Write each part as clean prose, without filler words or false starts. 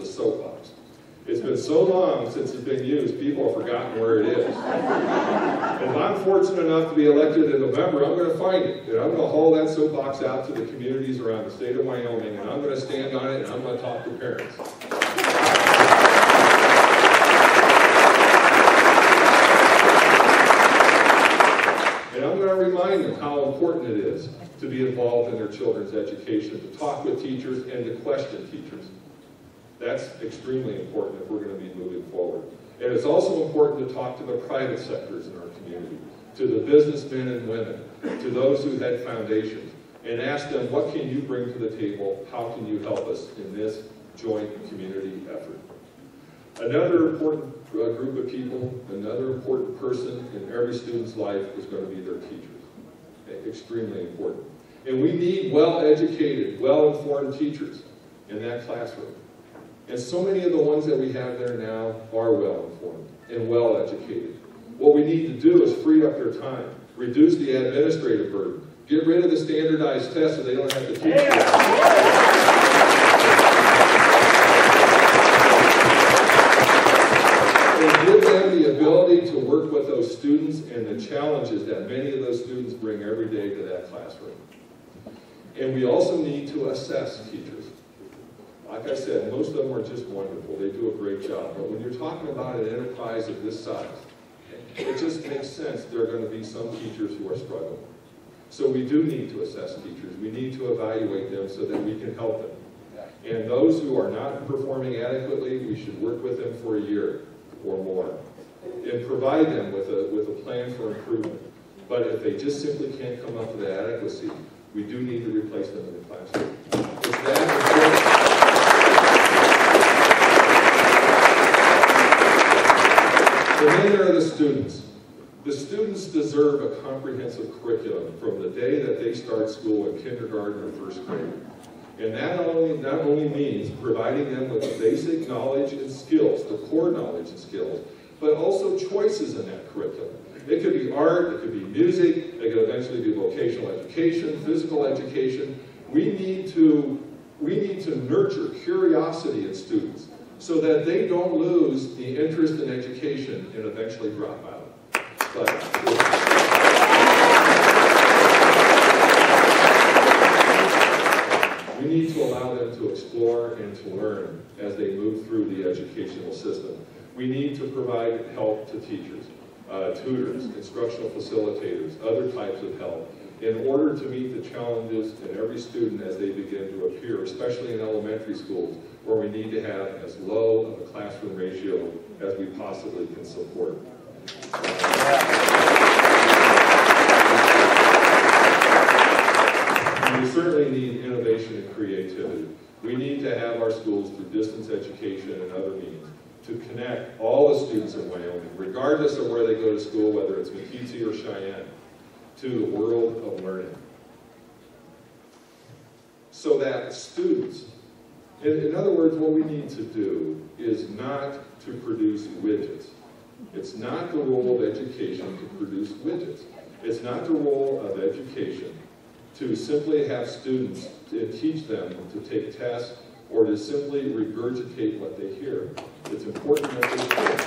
is a soapbox. It's been so long since it's been used, people have forgotten where it is. And if I'm fortunate enough to be elected in November, I'm going to find it. And I'm going to haul that soapbox out to the communities around the state of Wyoming, and I'm going to stand on it, and I'm going to talk to parents. And I'm going to remind them how important it is to be involved in their children's education, to talk with teachers, and to question teachers. That's extremely important if we're going to be moving forward. And it's also important to talk to the private sectors in our community, to the businessmen and women, to those who had foundations, and ask them, what can you bring to the table? How can you help us in this joint community effort? Another important group of people, another important person in every student's life is going to be their teachers. Extremely important. And we need well-educated, well-informed teachers in that classroom. And so many of the ones that we have there now are well-informed and well-educated. What we need to do is free up their time, reduce the administrative burden, get rid of the standardized tests so they don't have to teach and give them the ability to work with those students and the challenges that many of those students bring every day to that classroom. And we also need to assess teachers. Like I said, most of them are just wonderful. They do a great job. But when you're talking about an enterprise of this size, it just makes sense there are going to be some teachers who are struggling. So we do need to assess teachers. We need to evaluate them so that we can help them. And those who are not performing adequately, we should work with them for a year or more and provide them with a plan for improvement. But if they just simply can't come up with adequacy, we do need to replace them in the classroom. It's that important. And then there are the students. The students deserve a comprehensive curriculum from the day that they start school in kindergarten or first grade. And that not only means providing them with basic knowledge and skills, the core knowledge and skills, but also choices in that curriculum. It could be art, it could be music, it could eventually be vocational education, physical education. We need to nurture curiosity in students so that they don't lose the interest in education and eventually drop out. We need to allow them to explore and to learn as they move through the educational system. We need to provide help to teachers, tutors, instructional facilitators, other types of help, in order to meet the challenges in every student as they begin to appear, especially in elementary schools, where we need to have as low of a classroom ratio as we possibly can support. We certainly need innovation and creativity. We need to have our schools through distance education and other means to connect all the students in Wyoming, regardless of where they go to school, whether it's Meeteetse or Cheyenne, to the world of learning. So that students, in other words, what we need to do is not to produce widgets. It's not the role of education to produce widgets. It's not the role of education to simply have students and teach them to take tests or to simply regurgitate what they hear. It's important that they hear.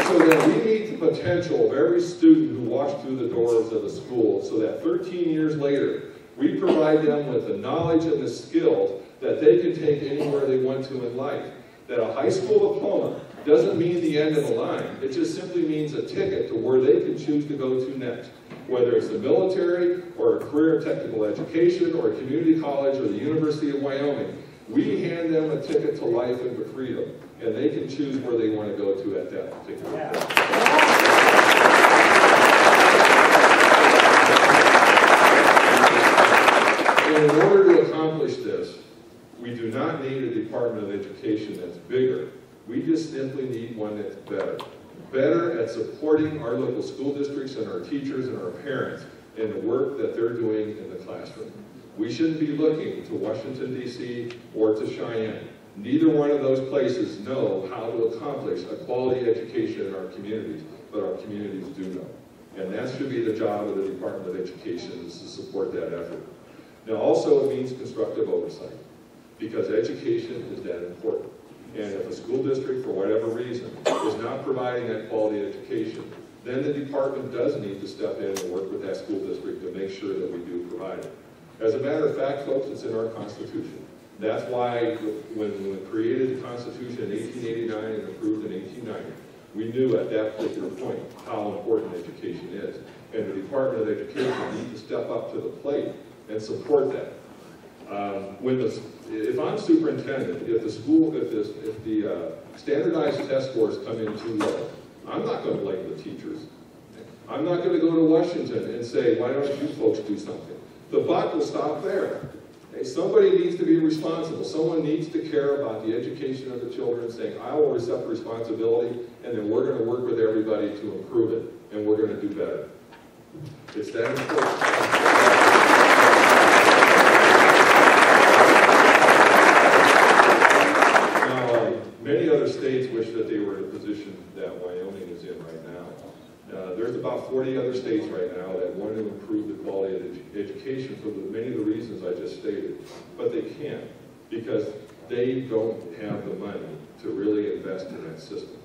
So that we meet the potential of every student who walks through the doors of the school so that 13 years later, we provide them with the knowledge and the skills that they can take anywhere they want to in life. That a high school diploma doesn't mean the end of the line. It just simply means a ticket to where they can choose to go to next. Whether it's the military, or a career and technical education, or a community college, or the University of Wyoming, we hand them a ticket to life and to freedom, and they can choose where they want to go to at that particular point. And in order to accomplish this, we do not need a Department of Education that's bigger. We just simply need one that's better. Better at supporting our local school districts and our teachers and our parents in the work that they're doing in the classroom. We shouldn't be looking to Washington, D.C. or to Cheyenne. Neither one of those places know how to accomplish a quality education in our communities, but our communities do know. And that should be the job of the Department of Education, is to support that effort. Now also it means constructive oversight, because education is that important. And if a school district, for whatever reason, is not providing that quality education, then the department does need to step in and work with that school district to make sure that we do provide it. As a matter of fact, folks, it's in our Constitution. That's why when we created the Constitution in 1889 and approved in 1890, we knew at that particular point how important education is. And the Department of Education needs to step up to the plate and support that. If I'm superintendent, if the standardized test scores come in too low, I'm not going to blame the teachers. I'm not going to go to Washington and say, why don't you folks do something? The buck will stop there. Okay, somebody needs to be responsible. Someone needs to care about the education of the children, saying, I will accept responsibility, and then we're going to work with everybody to improve it, and we're going to do better. It's that important. Many other states wish that they were in a position that Wyoming is in right now. There's about 40 other states right now that want to improve the quality of education for many of the reasons I just stated. But they can't, because they don't have the money to really invest in that system.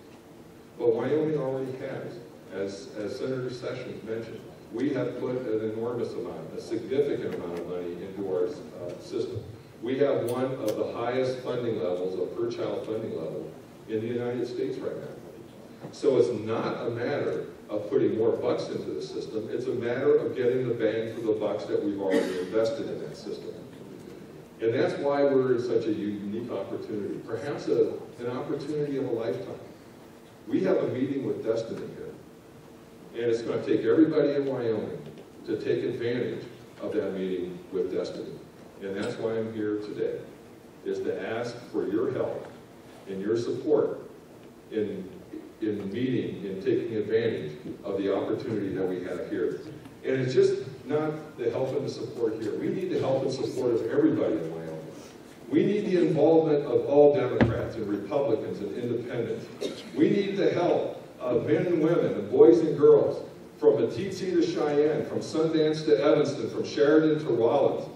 But Wyoming already has. As Senator Sessions mentioned, we have put an enormous amount, a significant amount of money into our system. We have one of the highest funding levels, of per-child funding level, in the United States right now. So it's not a matter of putting more bucks into the system, it's a matter of getting the bang for the bucks that we've already invested in that system. And that's why we're in such a unique opportunity, perhaps an opportunity of a lifetime. We have a meeting with destiny here, and it's going to take everybody in Wyoming to take advantage of that meeting with destiny. And that's why I'm here today, is to ask for your help and your support in meeting, in taking advantage of the opportunity that we have here. And it's just not the help and the support here. We need the help and support of everybody in Wyoming. We need the involvement of all Democrats and Republicans and independents. We need the help of men and women and boys and girls, from Meeteetse to Cheyenne, from Sundance to Evanston, from Sheridan to Rollins.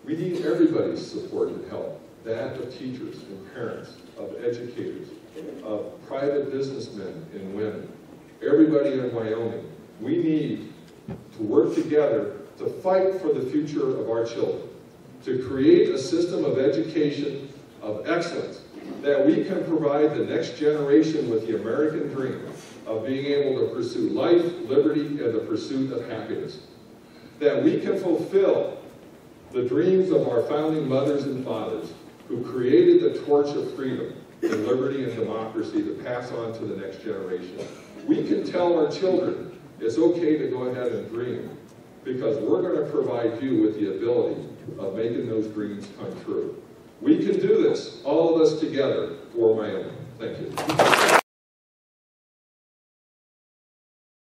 We need everybody's support and help, that of teachers and parents, of educators, of private businessmen and women, everybody in Wyoming. We need to work together to fight for the future of our children, to create a system of education of excellence that we can provide the next generation with the American dream of being able to pursue life, liberty, and the pursuit of happiness. That we can fulfill the dreams of our founding mothers and fathers who created the torch of freedom and liberty and democracy to pass on to the next generation. We can tell our children it's okay to go ahead and dream, because we're going to provide you with the ability of making those dreams come true. We can do this, all of us together, for Wyoming. Thank you.